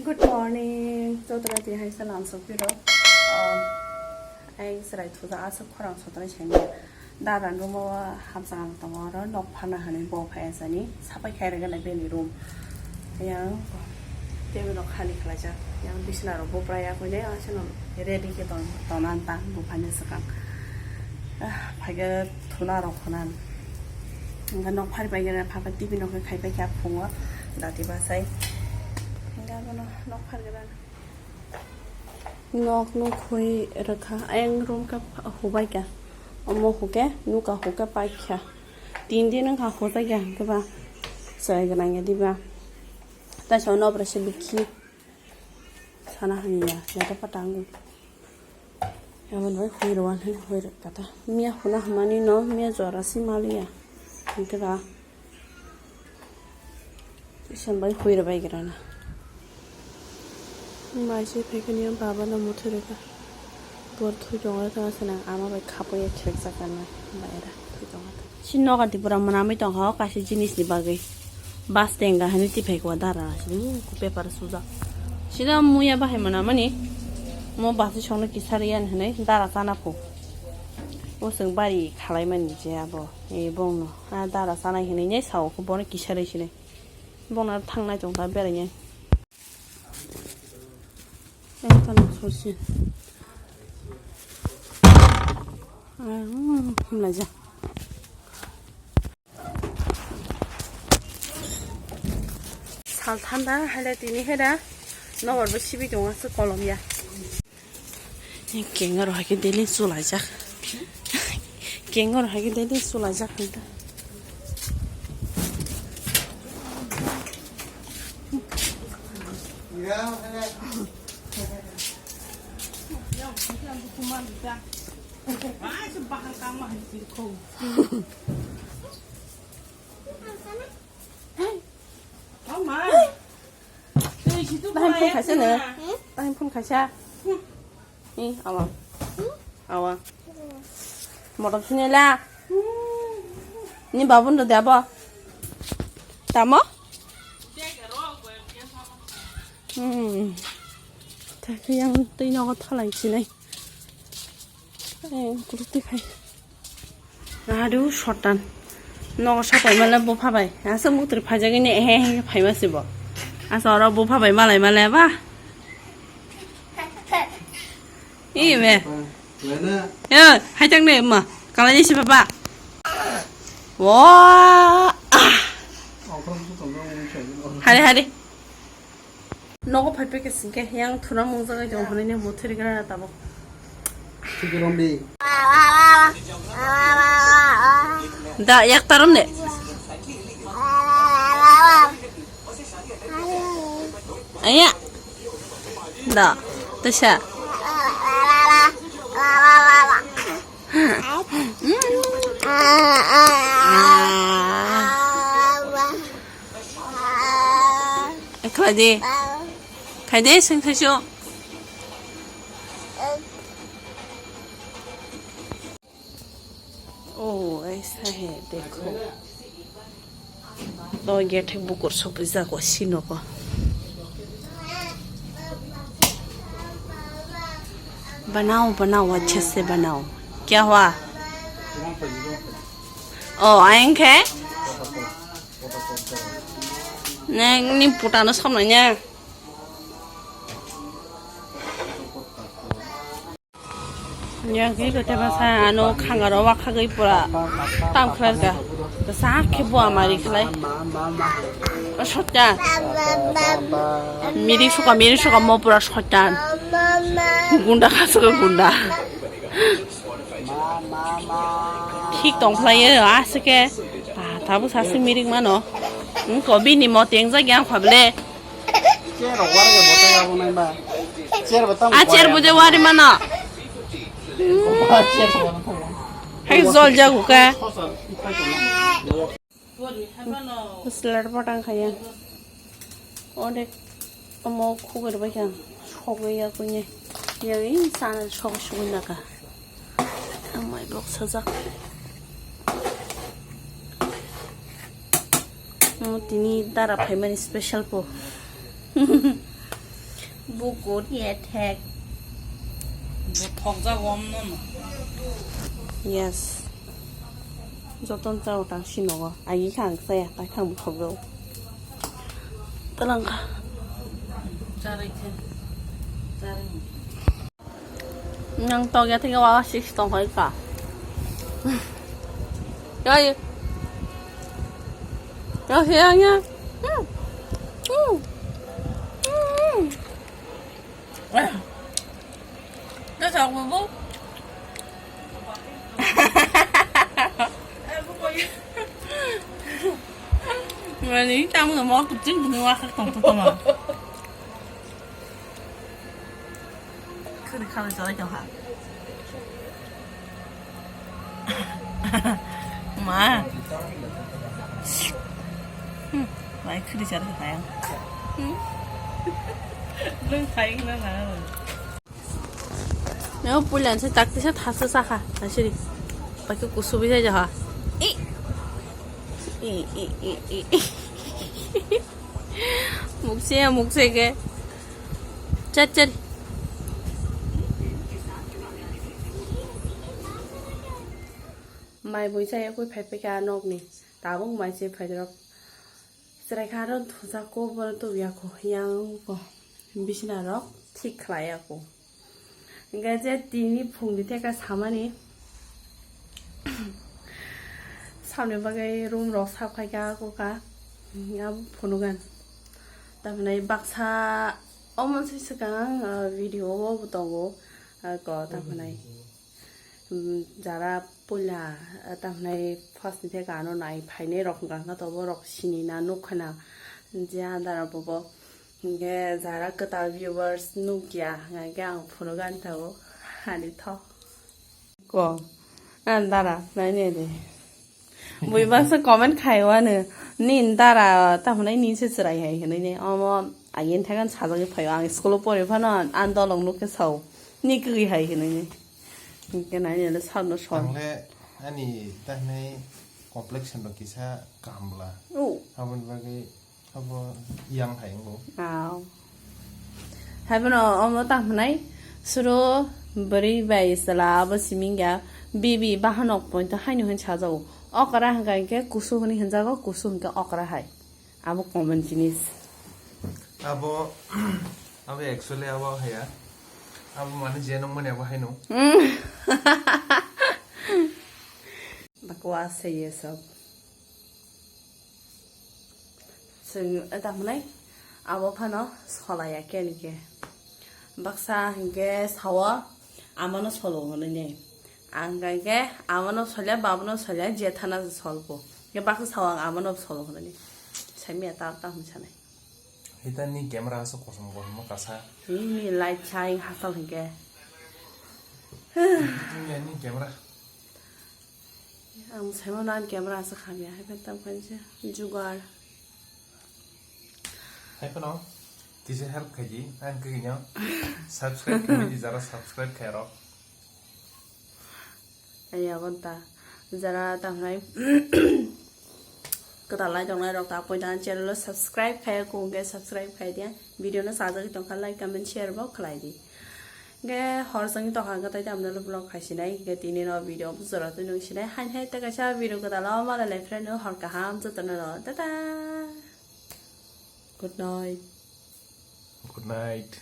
Good morning. Tôi tới đây hay sẽ làm số video. Anh sẽ lại thu ra số khoáng số tới trên này. Đã rằng room hấp dẫn tao mà đó nộp phần là hành bộ phải sao nhỉ? Sắp phải khai ra cái này bên room. Yang dia belok kali kelajar. Yang di sana robo peraya aku dia sana ready ke tahun nanti bukannya sekarang. Phải cái thu nào rồi khonan. Cái nộp phải bây giờ là phải tiếp bên nộp cái khai phải kẹp phùng á. Đã thì bà say. Nó phát cái đó ngọc nó khui rakha anh room ka hobai ka omo hoke nu ka hoke pai kha tin din ka hota kya ke ba sai ga nang di ba ta chono pra se bikhi sana hania ya ta patang ya ban vai khui ro han hoi ra ta mia huna hamani no mia jora si malia ke ba san bai khui ra bai ga na 마이시 백은이랑 바바는 못해래가 뭐 투정하다 사는 아마 왜 카보에 책사가나 마이라 투정하다 신노가 디브라만 아미도 하 가시 지니스 바게 바스텐가 하니티 백와 다라 시 쿠페파르 수자 시다 무야 바해만 아마니 뭐 바스 청나 기사리안 하네 다라 사나포 오승 바리 칼라이만 이제 아버 이 봉노 아 다라 사나 히네 사오 그 보네 기사리시네 봉나 탕나 정다 베르냐 Em 소신. 힘나자. 잘 탄다 할래더니 해라. 너 얼마 12 동안서 콜롬비아. 이 갱어로 하게 되니 쏠라자. 갱어로 하게 되니 쏠라자 한다. handphone khả xa nữa handphone khả xa đi 아와 뭐라 주냐라 니 바본도 대봐 담아 다 그냥 뜨이나가 탈라 있지네 그렇게 가 아주 셔단 너가 셔단 말라 뭐 봐봐 아서 뭐들 파자기네 에헤 파이마스 뭐 아서 알아 뭐 봐봐 말라 봐 이 왜? 야, 하장네 엄마. 가만히 있어 봐봐. 와. 하리. 너가 발표했으니까 그냥 두나 몽사가 좀 보내냐 모텔이가 하다 뭐. 티그롬비. 나 약 따랐네. 아니야. 나 뜻이야. 가야돼 생사쇼 오 ऐसा है देखो तो ये ठीक बुकुर सोपिजा को सीनो को बनाओ अच्छे से बनाओ क्या हुआ आएंगे नहीं पुटानो सामने 여기 그때 봐서 안오 강가로 와카가 이쁘라 땅 클라가 그 사케 보아 말이 클라이 섰자 미리수가 뭐 보라 섰자 군다 가서 군다 픽 동플라이어 아스게 아 다부 사스 미릭만 어 거비니 뭐 땡자기한 화블레 아 보자 와리만 어 hay zol jago ka slar patang khaya ode mo khugar ba kya shogya kunye yain sana shog shugna ka amai bok sajak mo tini dara phaimani special po buku dia tag. 턱자 없는 Yes. 저던 짜오 당신 너가 아기 강 써야 딱 한 번 떠랑가. 짜릿해. 짜릿. 그냥 떡이 어떻게 와 식당 할까? 야, 야, 혜양이야. 나 자꾸 뭐? 아니 땀은 뭐 붙진 그냥 와 똥똥똥아. 그래 가면 저렇게 하. 엄마. 많이 크리 저렇게 가요. 넌 다행이다 나. nếu bùi lần sẽ tắt thì sẽ thắt ra ha là gì đi phải cái cú suy ra hả mục xe cái chết chết mày buổi sáng tôi phải cái nóc này tao cũng mày sẽ phải được sẽ khai ra thu ra cô vào tôi việc cô yang cô bị xin là đó thích lại cô 이제 띠니 풍리태가 사만이 3년 밖에 룸로 사과게 하고가 야 보노간 다음에 박사 어머 스스강 비디오 보다고 거 다음에 자라 볼라 다음에 퍼센트가 안 오나이 파이네 럭간 가도 버럭 신이나 녹화나 이제 한다라 보고 이게 자라 그다 viewers 누기야 그냥 보러 간다고 아니 거 안다라 나네네 뭐 봐서 comment খাইওয়া는 닌다라 তাহলে নিচে চড়াই হাই হনে অম আইন থাকান সাজাগে ফাইও আং স্কুল পড়ে ফান আন্দোলন নুকে সাও নি গই হাই হনে কে নাইনে সানো সর 당래 아니 땅내 컴플렉션 바기사 감라 오 하본 바기 하보 이양 하잉고 아우 하버너 어머 তাহলে 수로 버리 바이슬라 버시밍가 비비 바하녹 포인트 하이노 한 찾아오 어까라 한가게 구수훈이 현자가 구수훈가 어까라 하이 아무 common 지니스 abo abe actually abo haya abo mane jenong mane abo haino बकवास है ये सब तामने अब फानो सलाया के निके बक्सा हिंगे सावा आमनो सलो होने आंगागे आमनो सल्या बाबनो सल्या जेथाना सलको ये बक्सा सावा आमनो सलो होने सेमिया ता हम छने hitani camera so kosong kosong kasa ini light shine hasal Hinge ini camera ang semonan camera sa khamya hai betam kanse jugar hai pano tise help khaji an kagino subscribe kami jara subscribe khairo aya bonta jara tamnai kedalai dongnai rok ta poidan channel subscribe khai ko ge subscribe khai dia video na saja ki tongkha like comment share bo khlai di ge hor sangi to hanga tai tamna lo blog khaisinai ge tini no video bu zara tu nung sinai han hai ta ka cha video kedala mala le friend no hor ka ham tu tan no ta good night good night